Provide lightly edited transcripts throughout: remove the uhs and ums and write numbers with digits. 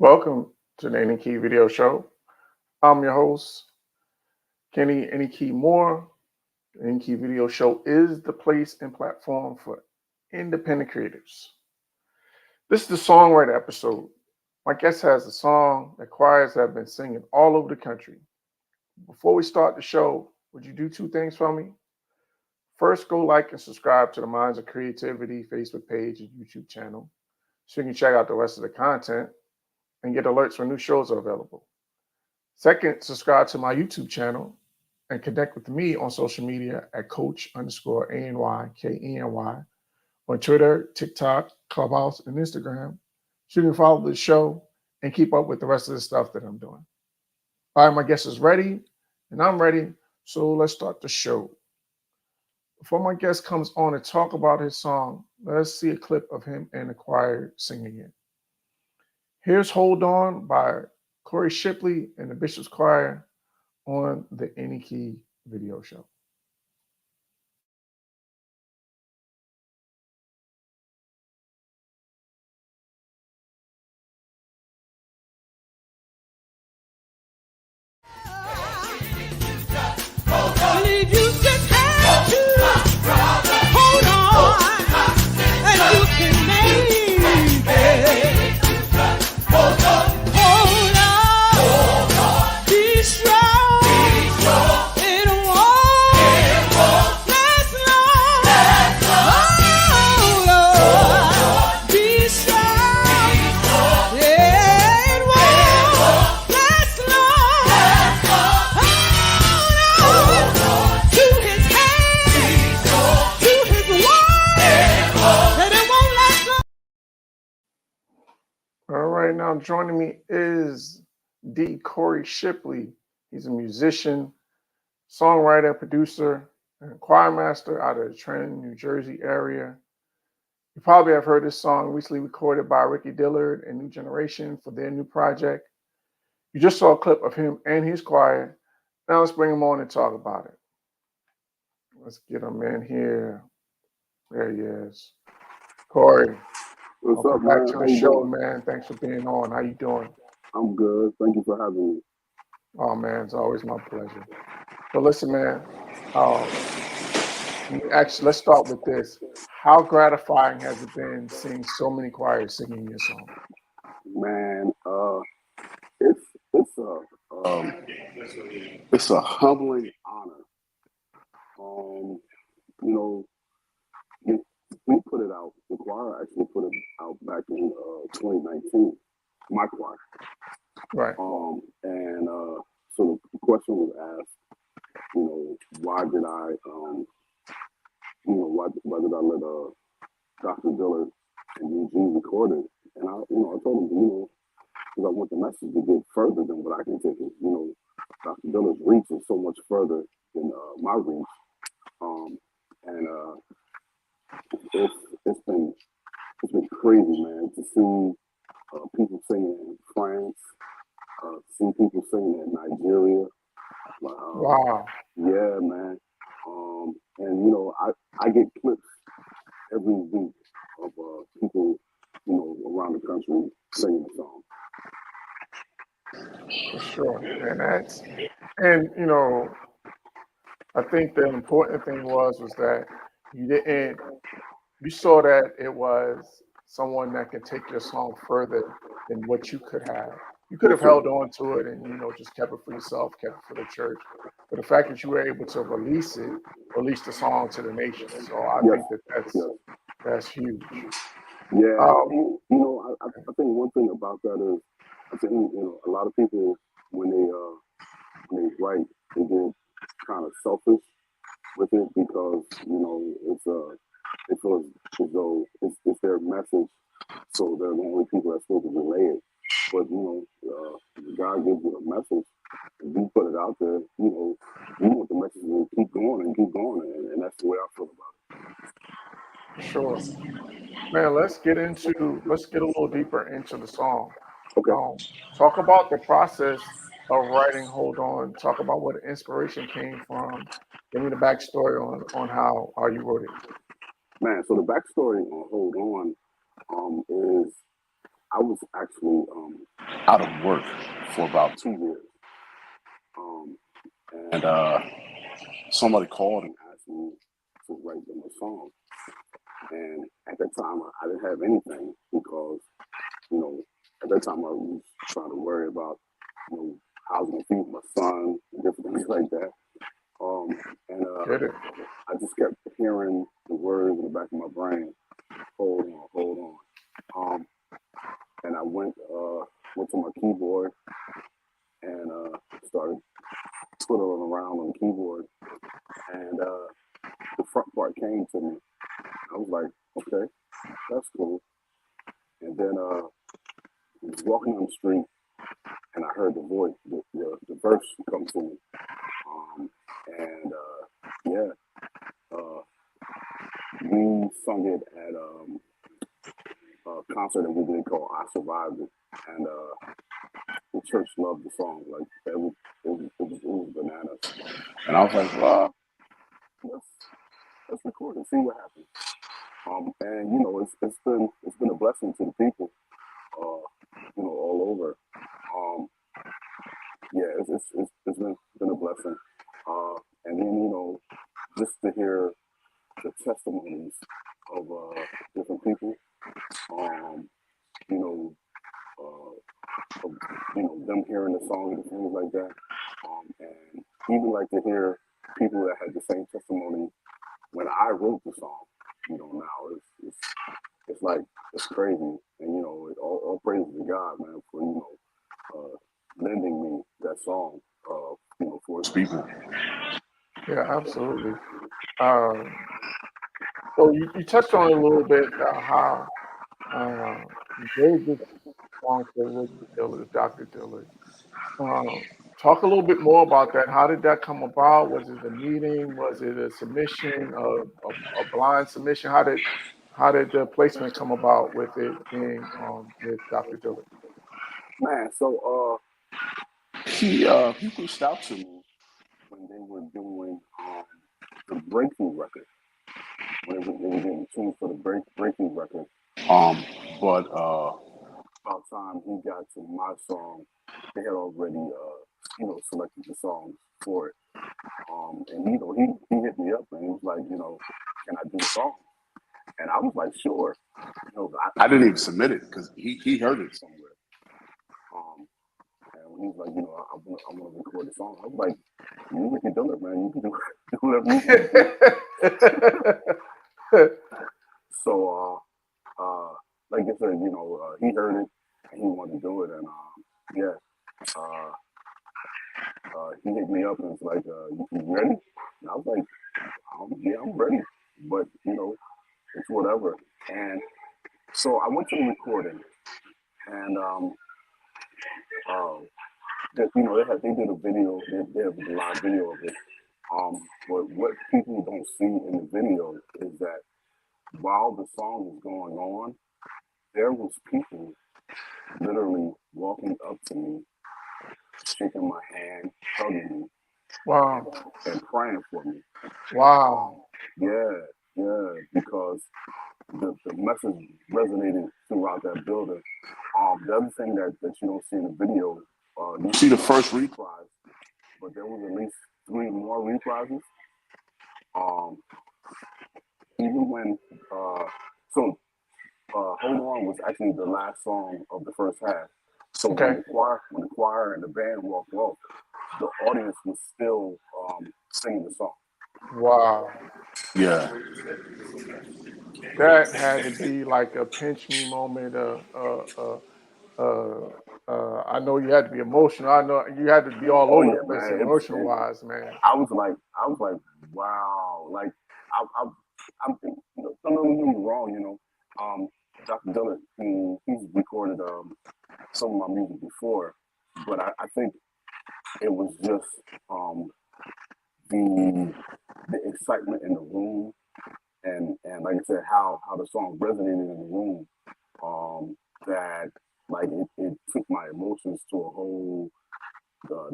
Welcome to the Any Key Video Show. I'm your host, Kenny Any Key Moore. The Any Key Video Show is the place and platform for independent creators. This is the Songwriter episode. My guest has a song that choirs have been singing all over the country. Before we start the show, would you do two things for me? First, go like and subscribe to the Minds of Creativity Facebook page and YouTube channel so you can check out the rest of the content and get alerts when new shows are available. Second, subscribe to my YouTube channel and connect with me on social media at Coach_ANYKENY on Twitter, TikTok, Clubhouse, and Instagram so you can follow the show and keep up with the rest of the stuff that I'm doing. All right, my guest is ready and I'm ready, so let's start the show. Before my guest comes on to talk about his song, let's see a clip of him and the choir singing it. Here's Hold On by Corey Shipley and the Bishop's Choir on the Any Key Video Show. Now joining me is D. Corey Shipley. He's a musician, songwriter, producer, and choir master out of the Trenton, New Jersey area. You probably have heard this song recently recorded by Ricky Dillard and New Generation for their new project. You just saw a clip of him and his choir. Now let's bring him on and talk about it. Let's get him in here. There he is. Corey. What's Welcome up, back man? to the show, man. Thanks for being on. How you doing? I'm good. Thank you for having me. Oh, man, it's always my pleasure. So listen, man, actually, let's start with this. How gratifying has it been seeing so many choirs singing your song? Man, it's a humbling honor. You know, we put it out. The choir actually put it out back in 2019. My choir. Right. So the question was asked, why did I, why did I let Dr. Dillard and Eugene record it? And I told him, because I want the message to get further than what I can take it. Dr. Dillard's reach is so much further than my reach. It's been crazy, man, to see people singing in France, see people singing in Nigeria. Wow. Yeah, man. I get clips every week of people, around the country singing the song. For sure. I think the important thing was that you saw that it was someone that could take your song further than what you could have. You could have held on to it and, just kept it for yourself, kept it for the church. But the fact that you were able to release the song to the nation. So I think that's huge. Yeah. I think one thing about that is, I think, a lot of people, when they write, they get kind of selfish with it because, it feels as though it's their message, so they're the only people that's supposed to relay it. But God gives you a message, and you put it out there. You want the message to keep going, and and that's the way I feel about it. Sure, man. Let's get a little deeper into the song. Okay. Talk about the process of writing Hold On. Talk about where the inspiration came from. Give me the backstory on how you wrote it. Man, so the backstory on Hold On is I was actually out of work for about 2 years. And somebody called and asked me to write them a song. And at that time, I didn't have anything because, at that time I was trying to worry about, how I was going to feed my son and different things like that. And I just kept hearing the words in the back of my brain, hold on. And I went to my keyboard and started twiddling around on the keyboard. And the front part came to me. I was like, okay, that's cool. And then I was walking on the street and I heard the voice, the verse come to me. We sung it at a concert that we did called I Survived It. And the church loved the song. Like, it was bananas. And I was like, well, let's record and see what happens. And it's been a blessing to the people, all over. It's been a blessing. And then just to hear the testimonies of different people, them hearing the song and things like that, and even like to hear people that had the same testimony when I wrote the song. Now it's like, it's crazy, and all praise to God, man, for lending me that song, for its people. Yeah, absolutely. So you touched on it a little bit, how you made this song for Dr. Dillard. Talk a little bit more about that. How did that come about? Was it a meeting? Was it a submission, a blind submission? How did the placement come about with it being with Dr. Dillard? Man, so he reached out to me when they were doing the Breakthrough record, when they were getting tuned for the Breakthrough record. But about time he got to my song, they had already selected the songs for it. And he hit me up and he was like, can I do the song? And I was like, sure. I didn't even submit it because he heard it somewhere. And when he was like, I want to record the song, I was like, you can do it, man. You can do whatever you want. So, like I said, he heard it and he wanted to do it, and he hit me up and was like, you ready? And I was like, yeah, I'm ready, but it's whatever. And so I went to the recording, and they did a video, they have a live video of it. But what people don't see in the video is that while the song is going on, there was people literally walking up to me, shaking my hand, hugging me, wow, and praying for me. Wow. Yeah, because the message resonated throughout that building. The other thing that you don't see in the video, you see the first reprise, but there was at least 3 more reprises. Even when Hold On was actually the last song of the first half. So when the choir and the band walked off, the audience was still singing the song. Wow. Yeah. That had to be like a pinch me moment. I know you had to be emotional. I know you had to be all over the place, emotional wise, man. I was like, wow. Like, I'm thinking, don't get me wrong, Dr. Dillard, he's recorded some of my music before, but I think it was just the excitement in the room, and like I said, how the song resonated in the room, that like it took my emotions to a whole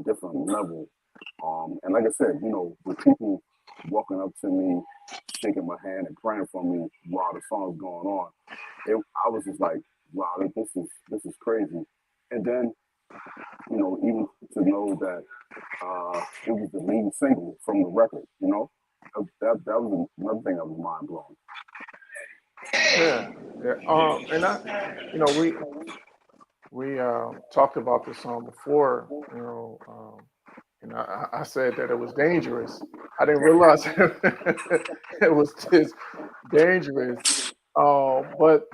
different level. And like I said, with people walking up to me, shaking my hand and praying for me while the song's going on, I was just like, wow, this is crazy. And then even to know that it was the lead single from the record, that was another thing that was mind blowing. Yeah, yeah. And we talked about this song before, and I said that it was dangerous. I didn't realize it was this dangerous. But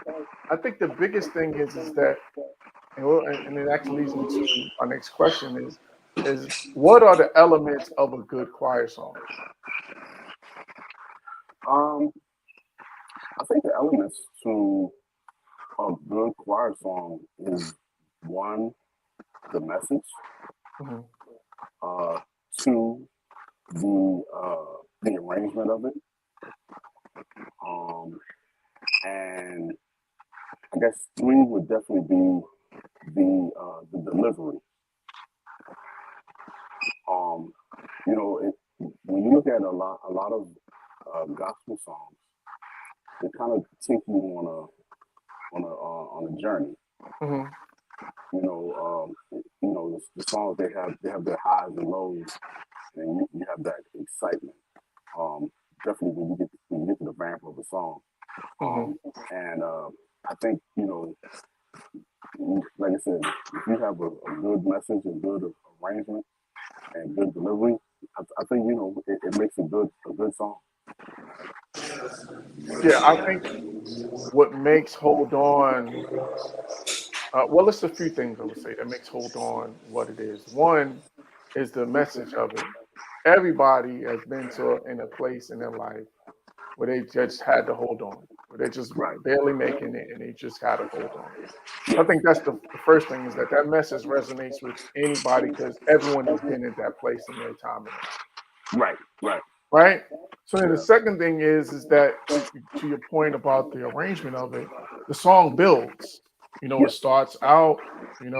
I think the biggest thing is that, and it actually leads me to our next question is what are the elements of a good choir song? I think the elements to a good choir song is one, the message, Mm-hmm. two, the arrangement of it, and I guess three would definitely be the delivery. When you look at a lot of gospel songs, they kind of take you on a journey. Mm-hmm. The songs they have their highs and lows, and you have that excitement. Definitely when you get to the vamp of the song, and I think like I said, if you have a good message and good arrangement and good delivery, I think it makes a good song. Yeah, I think what makes Hold On, well, it's a few things I would say that makes Hold On what it is. One is the message of it. Everybody has been in a place in their life where they just had to hold on, where they're just Right. barely making it and they just got to hold on. So I think that's the first thing is that message resonates with anybody because everyone has been at that place in their time in life. Right. So then the second thing is that to your point about the arrangement of it, the song builds. It starts out, it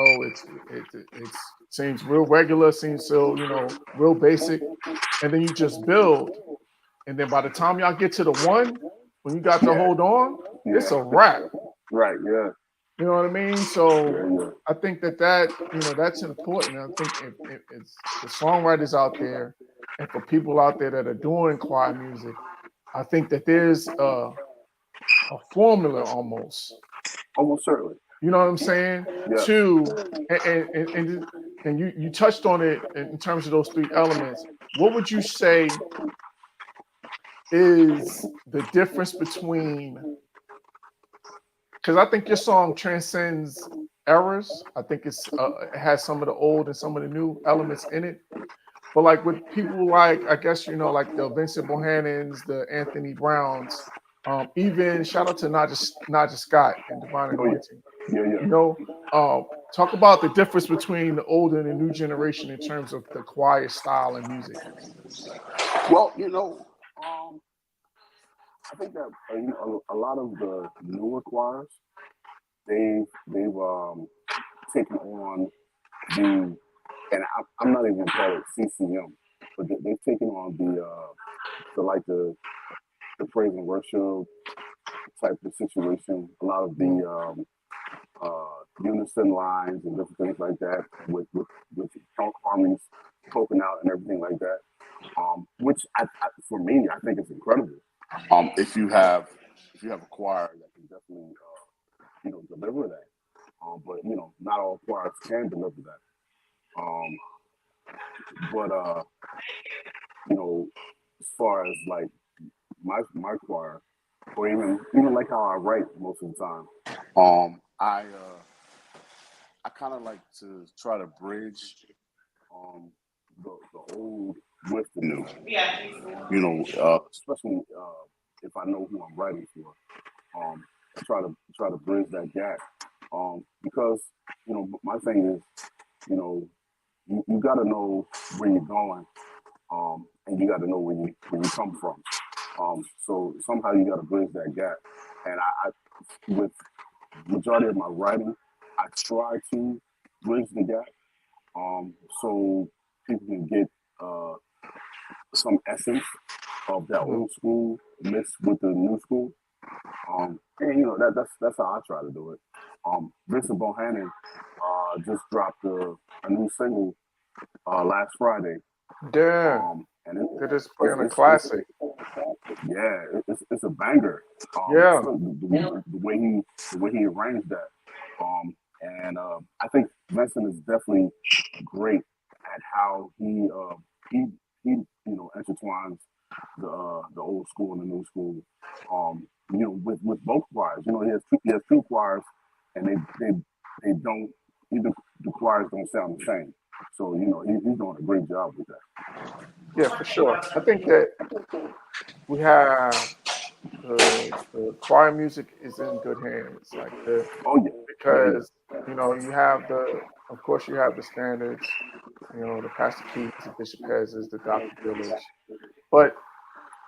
seems real regular, seems so, real basic, and then you just build. And then by the time y'all get to the one, when you got to hold on, it's a wrap. Right. Yeah. You know what I mean? So I think that's important. I think it's the songwriters out there and for people out there that are doing choir music, I think that there's a formula almost. Almost certainly. You know what I'm saying? Yeah. And you touched on it in terms of those three elements. What would you say is the difference between, because I think your song transcends eras. I think it has some of the old and some of the new elements in it. But like with people like, I guess, like the Vincent Bohannons, the Anthony Browns, even shout out to Naja Scott and Divine Anointing. Talk about the difference between the old and the new generation in terms of the choir style and music. Well, I think that a lot of the newer choirs, they've taken on the, and I'm not even gonna call it CCM, but they've taken on the praise and worship type of situation. A lot of the unison lines and different things like that, with harmonies poking out and everything like that. Which for me, I think is incredible. If you have a choir that can definitely deliver that. But not all choirs can deliver that. But as far as like my choir, or even like how I write most of the time, I kind of like to try to bridge the old with the new. Especially if I know who I'm writing for. I try to bridge that gap. Because my thing is, you got to know where you're going, and you got to know where you come from. So somehow you got to bridge that gap. And I with majority of my writing, I try to bridge the gap, so people can get some essence of that old school mixed with the new school. And that's how I try to do it. Vincent Bohannon just dropped a new single last Friday. Yeah. And They're just playing a classic. It's a banger. Yeah. The way he arranged that. And I think Vincent is definitely great at how he intertwines the old school and the new school. With both choirs. He has two choirs, and they don't either the choirs don't sound the same. So he's doing a great job with that. Yeah, for sure. I think that we have the choir music is in good hands. Because you have of course you have the standards, the Pastor Keys, the Bishop Pezz's, the Dr. Dillards, but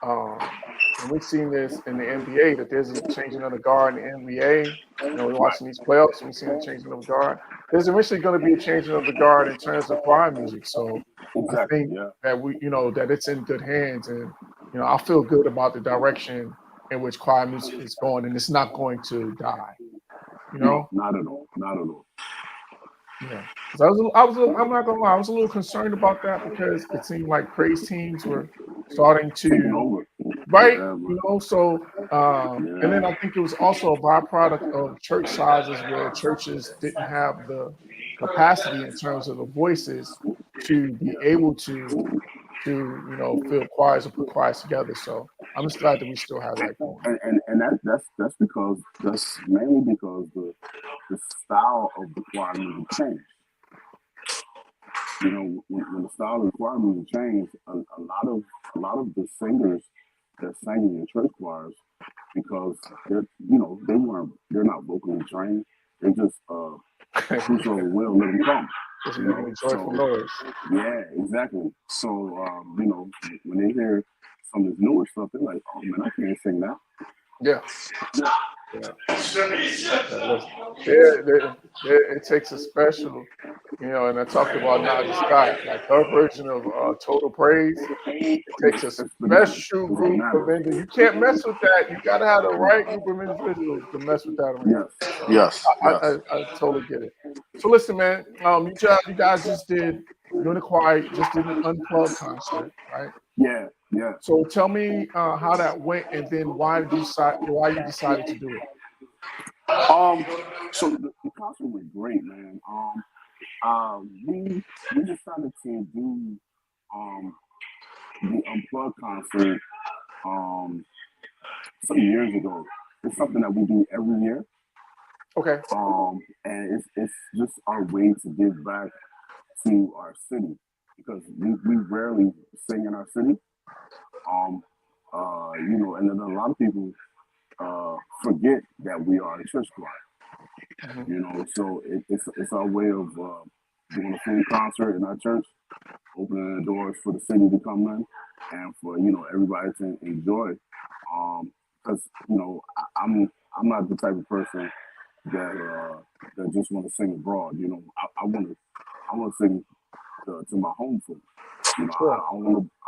and we've seen this in the NBA that there's a changing of the guard in the NBA. We're watching these playoffs and we've seen the changing of the guard. There's eventually going to be a changing of the guard in terms of choir music. So I think that that it's in good hands, and I feel good about the direction in which choir music is going, and it's not going to die. No, not at all. Not at all. Yeah, I'm not gonna lie, I was a little concerned about that because it seemed like praise teams were starting to, right? So and then I think it was also a byproduct of church sizes where churches didn't have the capacity in terms of the voices to be able to fill choirs or put choirs together. So I'm just glad that we still have that going. And that's mainly because the style of the choir music changed. When the style of the choir music changed, a lot of the singers that sang in church choirs, because they're not vocally trained. They just whosoever will let them come. Just making joyful noise. Yeah, exactly. So when they hear some of this newer stuff, they're like, "Oh man, I can't sing that." Yeah. It takes a special, and I talked about Nadia Scott, like her version of Total Praise. It takes a special group of individuals. You can't mess with that. You got to have the right group of individuals to mess with that around. Yes. I totally get it. So listen, man, you guys just did, you and the choir just did an unplugged concert, right? Yeah. So tell me how that went, and then why you decided to do it. So the concert was great, man. We decided to do the unplugged concert some years ago. It's something that we do every year. Okay. And it's just our way to give back to our city, because we rarely sing in our city. And then a lot of people forget that we are a church choir. So it's our way of doing a full concert in our church, opening the doors for the city to come in, and for everybody to enjoy. Because I'm not the type of person that just want to sing abroad. I want to sing to my home folks. Sure. I don't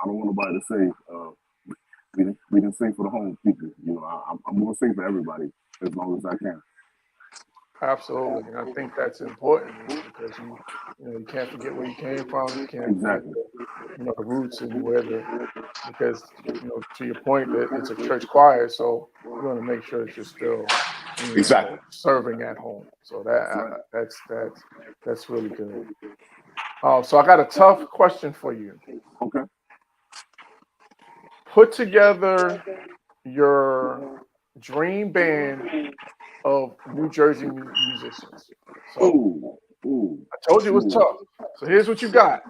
want nobody to say we didn't sing for the home people. I'm going to sing for everybody as long as I can. Absolutely, and I think that's important because you can't forget where you came from. You can't forget the roots and because to your point that it's a church choir, so you want to make sure that you're still serving at home. So that's really good. So I got a tough question for you. Okay. Put together your dream band of New Jersey musicians. So I told you it was tough. So here's what you got: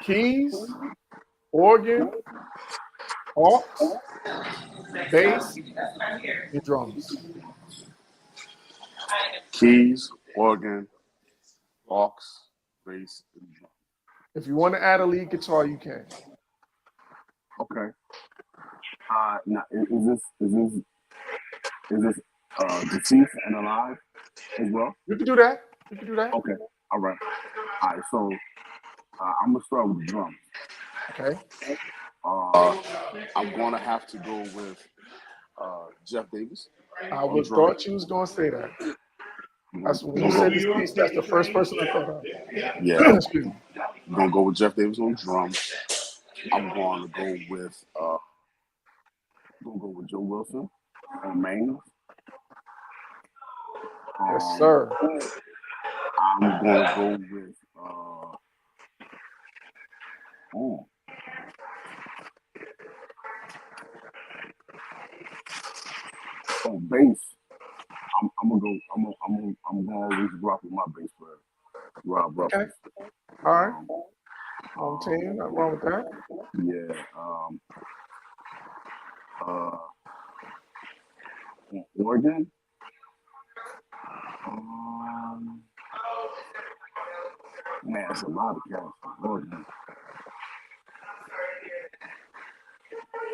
keys, organ, aux, bass, and drums. Keys, organ, aux, bass, and drum. If you want to add a lead guitar, you can. Okay. Now is this deceased and alive as well? You can do that. Okay. All right. So I'm gonna start with the drums. Okay. I'm gonna have to go with Jeff Davis. I thought you was gonna say that. That's when you said this piece. That's the first person I thought of. Yeah. Excuse me. I'm gonna go with Jeff Davis on drums. I'm going to go with Joe Wilson on mains. Yes, sir. I'm gonna go with on bass. I'm gonna go. I'm gonna always rock with my bass player, Rob Ruffles. Okay. All right. On team, nothing wrong with that. Yeah. Oregon. Man, it's a lot of cats from Oregon.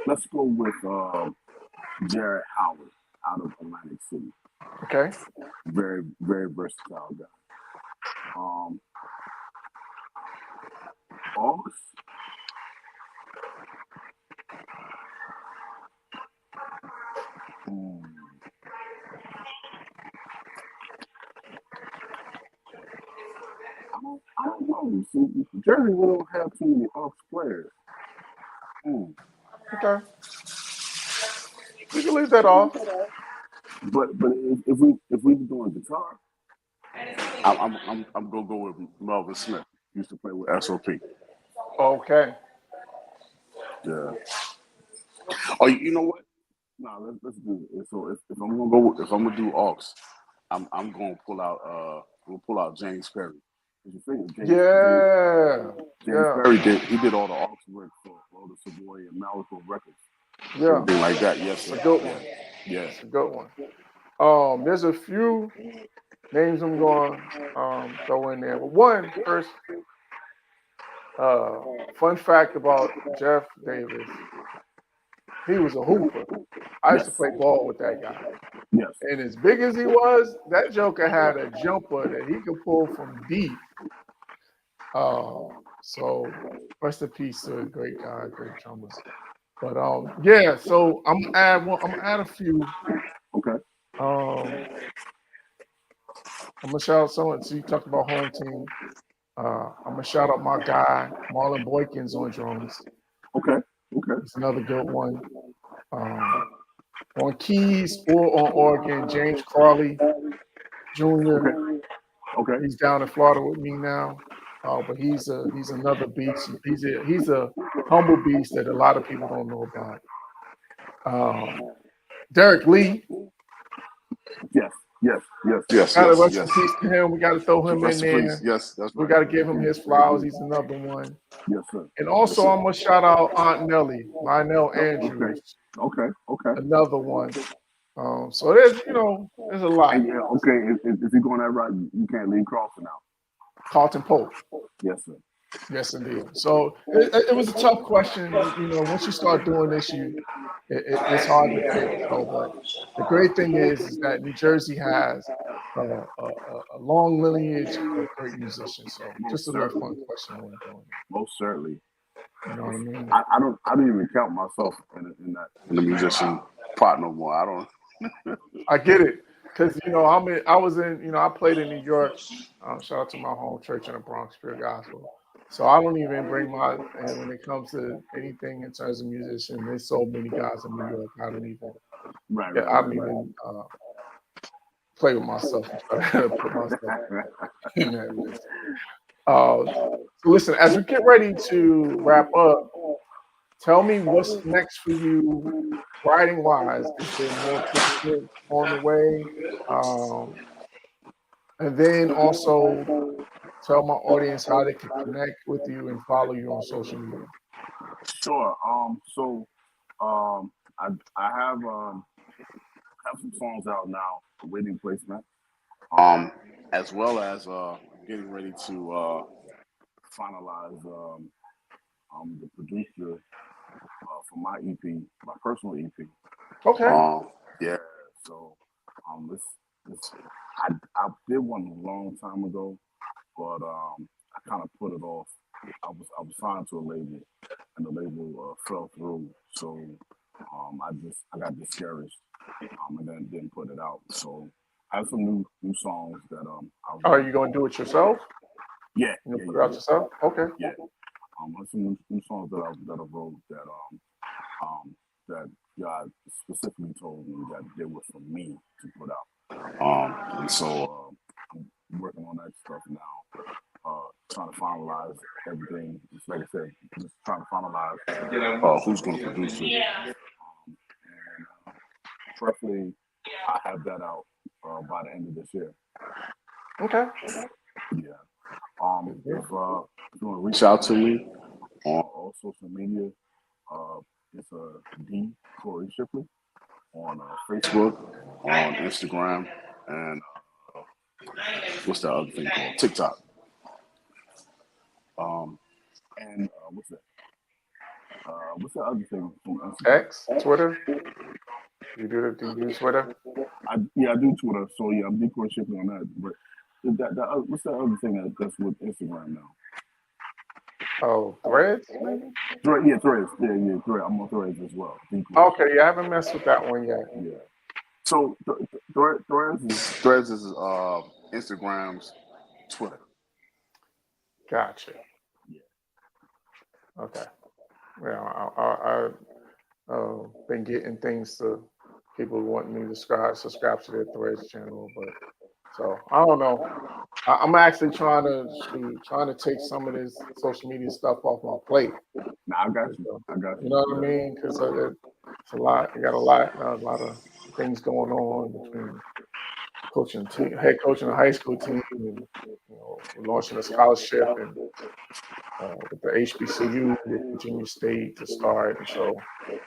Let's go with Jared Howard out of Atlantic City. Okay. Very, very versatile guy. August. I don't know. See, Jersey, we don't have too many Aux players. Okay. We can leave that off. But if we were doing guitar, I'm gonna go with Melvin Smith. Used to play with SOP. Okay. Yeah. Oh, you know what? No, let's do it. So if I'm gonna do Aux, I'm gonna pull out James Perry. James Perry did all the Aux work for all the Savoy and Malico records. Yeah. Something like that. Yes, it's a good one. Yeah. It's a good one. There's a few names I'm going to throw in there. But one first, fun fact about Jeff Davis, he was a hooper. I used to play ball with that guy. Yes. And as big as he was, that joker had a jumper that he could pull from deep. So rest in peace to a great guy, great drummers. But yeah, so I'm gonna add a few. Okay. I'm gonna shout out someone. So you talked about home team. I'm gonna shout out my guy Marlon Boykins on drums. Okay. He's another good one. On keys or on organ, James Crawley Jr. Okay. He's down in Florida with me now. But he's another beast. He's a humble beast that a lot of people don't know about. Derek Lee. Yes. Gotta rest in peace to him. We gotta throw him in there. Please. Yes, that's right. We gotta give him his flowers. He's another one. Yes, sir. And also I'm gonna shout out Aunt Nellie, Lionel Andrews. Okay. Another one. So there's a lot. And if you're going that route, you can't leave Crawford out. Carlton Pope. Yes, sir. Yes, indeed. So it was a tough question. Once you start doing this, it's hard to pick. But the great thing is that New Jersey has a long lineage of great musicians. So just a little fun question I want to throw in. Most certainly. You know what I mean? I don't even count myself in the musician part no more. I don't. I get it. Because I played in New York. Shout out to my home church in the Bronx, Pure Gospel. So I don't even bring and when it comes to anything in terms of musician, there's so many guys in New York. I don't even play with myself and try to put myself in that list. So listen, as we get ready to wrap up, tell me what's next for you writing wise. Is there more projects on the way? And then also tell my audience how they can connect with you and follow you on social media. Sure. I have some songs out now, awaiting placement. As well as getting ready to finalize the producer for my EP, my personal EP. Okay. Yeah. So I did one a long time ago, but I kind of put it off. I was signed to a label, and the label fell through. So I got discouraged, and then didn't put it out. So I have some new songs that Are you gonna do it yourself? Yeah, You put it out yourself? Okay. Yeah. I have some new songs that I wrote that God specifically told me that they were for me to put out. And so I'm working on that stuff now. Trying to finalize everything. Just like I said, just trying to finalize who's going to produce it. And preferably, I have that out by the end of this year. Okay. Yeah. If you want to reach out to me on all social media, it's D Corey Shipley on Facebook, on Instagram, and what's that other thing called? TikTok. And what's that? What's the other thing from Instagram? X, Twitter. Do you use Twitter? I do Twitter. So yeah, I'm D Corey Shipley on that. But what's that other thing that's with Instagram now? Oh, Threads, maybe? Threads. Yeah, Threads. I'm on Threads as well. Okay, yeah, I haven't messed with that one yet. Yeah. So Threads is Instagram's Twitter. Gotcha. Yeah. Okay. Well, I've been getting things to people wanting me to subscribe to their Threads channel, but so I don't know. I'm actually trying to take some of this social media stuff off my plate. Nah, I got you. You know what I mean? Because it's a lot. I got a lot of things going on between head coaching a high school team, and we're launching a scholarship and with the HBCU with Virginia State to start. And so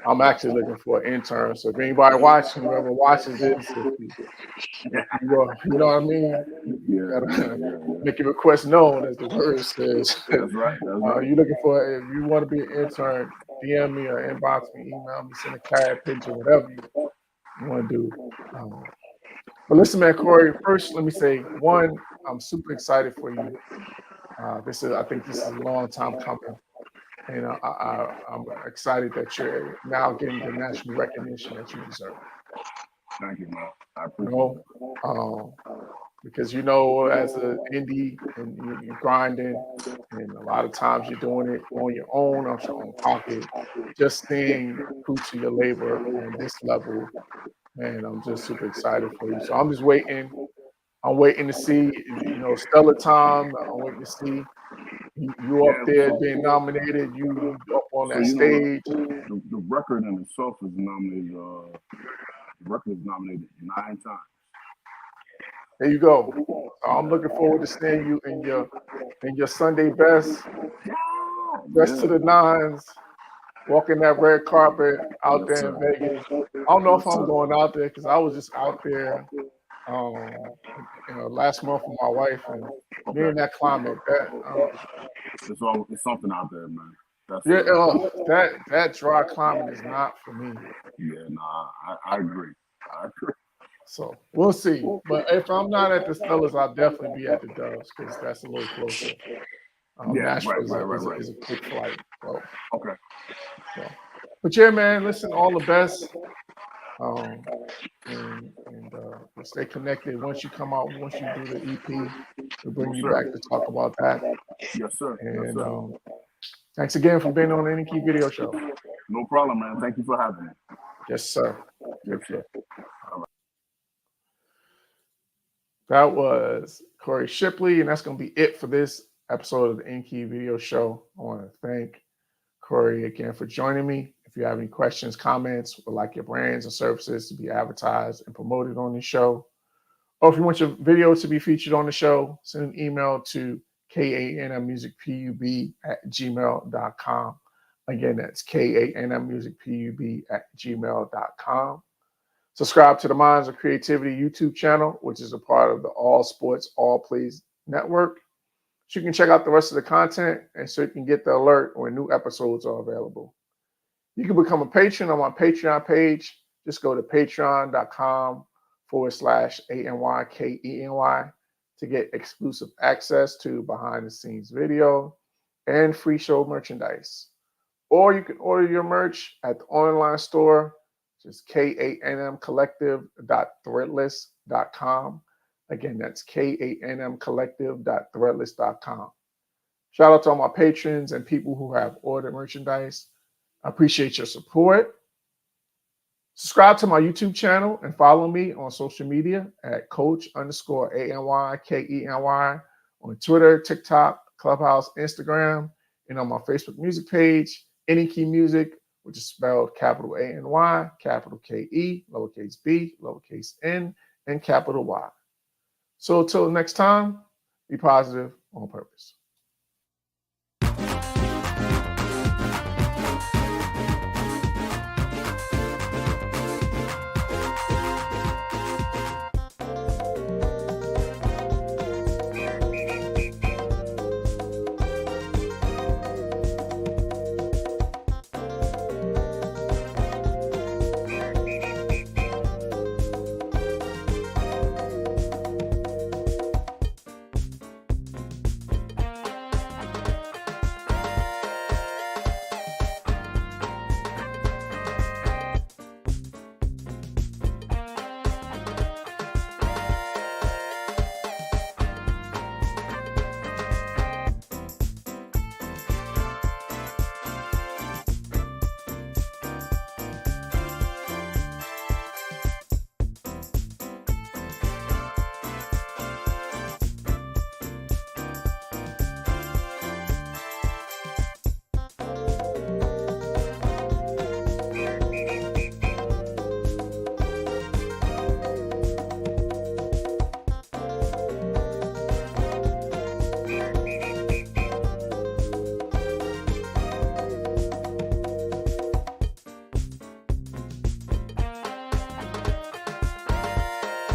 I'm actually looking for an intern. So if anybody watching, whoever watches this, if you know what I mean? You gotta make your request known, as the word says. That's right. You're looking for, if you want to be an intern, DM me or inbox me, email me, send a CAD picture, whatever you want to do. But listen, man, Corey, first, let me say, one, I'm super excited for you. I think this is a long time coming. And I'm excited that you're now getting the national recognition that you deserve. Thank you, man. I appreciate it. Because as an indie and you're grinding, and a lot of times you're doing it on your own, off your own pocket, just seeing fruits of your labor on this level, man, I'm just super excited for you. So I'm just waiting. I'm waiting to see, stellar time. I'm waiting to see you up there being nominated. You up on that stage. The record in itself is nominated. The record is nominated 9 times. There you go. I'm looking forward to seeing you in your Sunday best, dressed to the nines, walking that red carpet out there in Vegas. I don't know if I'm going out there because I was just out there, last month with my wife, and being in that climate, it's something out there, man. That dry climate is not for me. Yeah, I agree. So we'll see. But if I'm not at the Stellars, I'll definitely be at the Doves because that's a little closer. Nashville is a quick flight. So. Okay. So, but yeah, man, listen, all the best. And we'll stay connected. Once you come out, once you do the EP, we'll bring you back to talk about that. Yes, sir. And thanks again for being on the Any Key Video Show. No problem, man. Thank you for having me. Yes, sir. Yes, sir. All right. That was Corey Shipley, and that's going to be it for this episode of the Any Key Video Show. I want to thank Corey again for joining me. If you have any questions, comments, would like your brands or services to be advertised and promoted on the show, or if you want your video to be featured on the show, send an email to kanmusicpub@gmail.com. Again, that's kanmusicpub@gmail.com. Subscribe to the Minds of Creativity YouTube channel, which is a part of the All Sports, All Plays network. So you can check out the rest of the content, and so you can get the alert when new episodes are available. You can become a patron on my Patreon page. Just go to patreon.com/ANYKENY to get exclusive access to behind the scenes video and free show merchandise. Or you can order your merch at the online store, just KANMcollective.threadless.com. Again, that's KANMcollective.threadless.com. Shout out to all my patrons and people who have ordered merchandise. I appreciate your support. Subscribe to my YouTube channel and follow me on social media at Coach_ANY, on Twitter, TikTok, Clubhouse, Instagram, and on my Facebook music page, Any Key Music, which is spelled capital ANY, capital KE, lowercase b, lowercase n, and capital Y. So until next time, be positive on purpose.